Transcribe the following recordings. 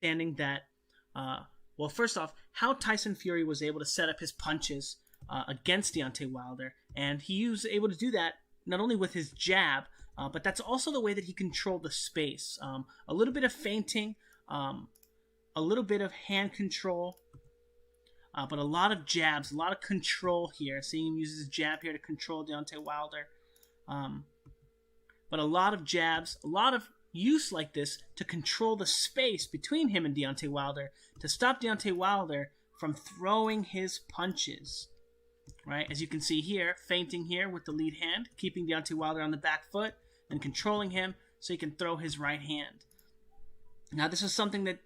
understanding that, well, first off, how Tyson Fury was able to set up his punches against Deontay Wilder, and he was able to do that not only with his jab, but that's also the way that he controlled the space. A little bit of feinting, a little bit of hand control, but a lot of jabs, a lot of control here. Seeing him use his jab here to control Deontay Wilder. But a lot of jabs, a lot of use like this to control the space between him and Deontay Wilder to stop Deontay Wilder from throwing his punches. Right, as you can see here, feinting here with the lead hand, keeping Deontay Wilder on the back foot and controlling him so he can throw his right hand. Now, this is something that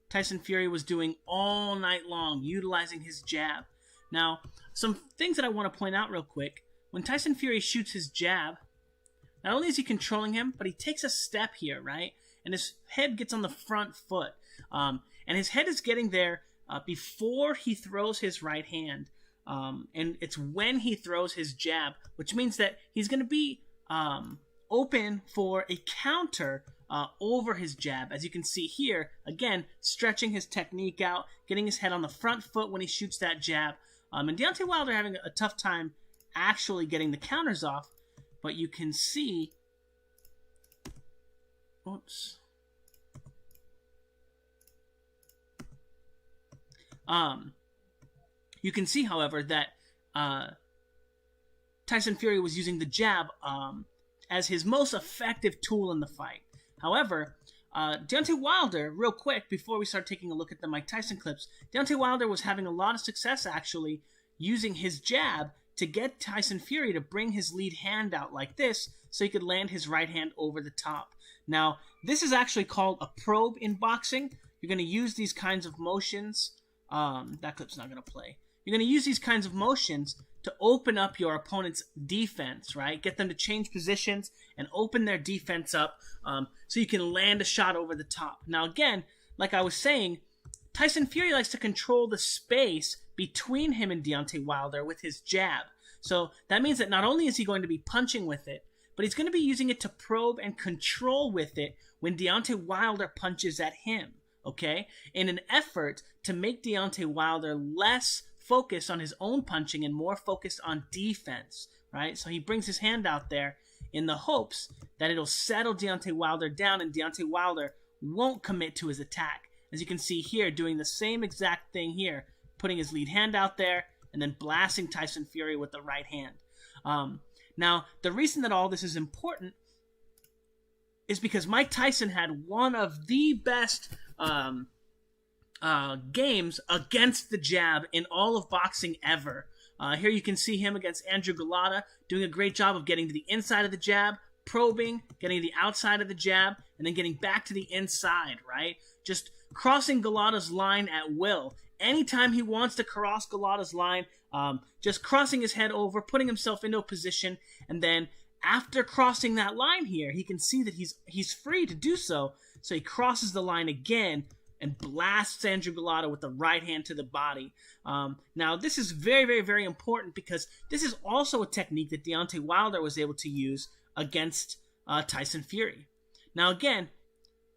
Tyson Fury was doing all night long, utilizing his jab. Now, some things that I want to point out real quick. When Tyson Fury shoots his jab, not only is he controlling him, but he takes a step here, right? And his head gets on the front foot. And his head is getting there before he throws his right hand. And it's when he throws his jab, which means that he's going to be open for a counter over his jab. As you can see here, again, stretching his technique out, getting his head on the front foot when he shoots that jab. And Deontay Wilder having a tough time actually getting the counters off, but you can see, oops. You can see, however, that Tyson Fury was using the jab as his most effective tool in the fight. However, Deontay Wilder, real quick, before we start taking a look at the Mike Tyson clips, Deontay Wilder was having a lot of success, actually, using his jab to get Tyson Fury to bring his lead hand out like this so he could land his right hand over the top. Now, this is actually called a probe in boxing. You're going to use these kinds of motions. That clip's not going to play. You're going to use these kinds of motions to open up your opponent's defense, right? Get them to change positions and open their defense up so you can land a shot over the top. Now, again, like I was saying, Tyson Fury likes to control the space between him and Deontay Wilder with his jab. So that means that not only is he going to be punching with it, but he's going to be using it to probe and control with it when Deontay Wilder punches at him, okay? In an effort to make Deontay Wilder less focused on his own punching and more focused on defense, right? So he brings his hand out there in the hopes that it'll settle Deontay Wilder down and Deontay Wilder won't commit to his attack. As you can see here, doing the same exact thing here, putting his lead hand out there and then blasting Tyson Fury with the right hand. Now, the reason that all this is important is because Mike Tyson had one of the best games against the jab in all of boxing ever. Here you can see him against Andrew Golota doing a great job of getting to the inside of the jab, probing, getting to the outside of the jab, and then getting back to the inside, right? Just crossing Golota's line at will. Anytime he wants to cross Golota's line, just crossing his head over, putting himself into a position, and then after crossing that line here, he can see that he's free to do so. So he crosses the line again and blasts Andrew Golota with the right hand to the body. Now, this is very, very, very important because this is also a technique that Deontay Wilder was able to use against Tyson Fury. Now, again,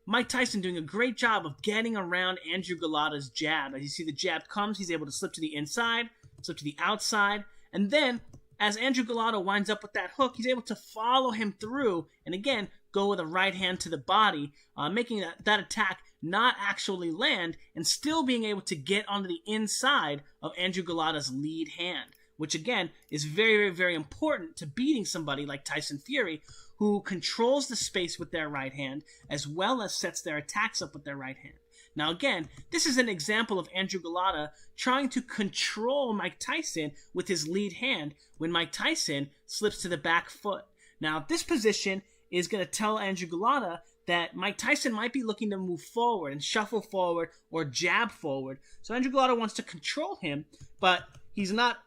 Mike Tyson doing a great job of getting around Andrew Golota's jab. As you see the jab comes, he's able to slip to the inside, slip to the outside, and then as Andrew Golota winds up with that hook, he's able to follow him through and again go with a right hand to the body, making that attack not actually land and still being able to get onto the inside of Andrew Golota's lead hand, which again is very, very, very important to beating somebody like Tyson Fury, who controls the space with their right hand as well as sets their attacks up with their right hand. Now again, this is an example of Andrew Golota trying to control Mike Tyson with his lead hand when Mike Tyson slips to the back foot. Now this position is going to tell Andrew Golota that Mike Tyson might be looking to move forward and shuffle forward or jab forward. So Andrew Golota wants to control him, but he's not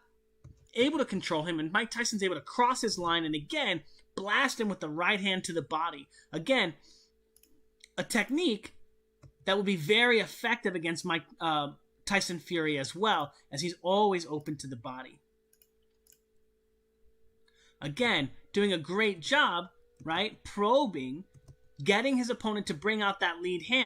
able to control him, and Mike Tyson's able to cross his line and again blast him with the right hand to the body. Again, a technique that will be very effective against Mike Tyson Fury as well, as he's always open to the body. Again, doing a great job, right? Probing, getting his opponent to bring out that lead hand.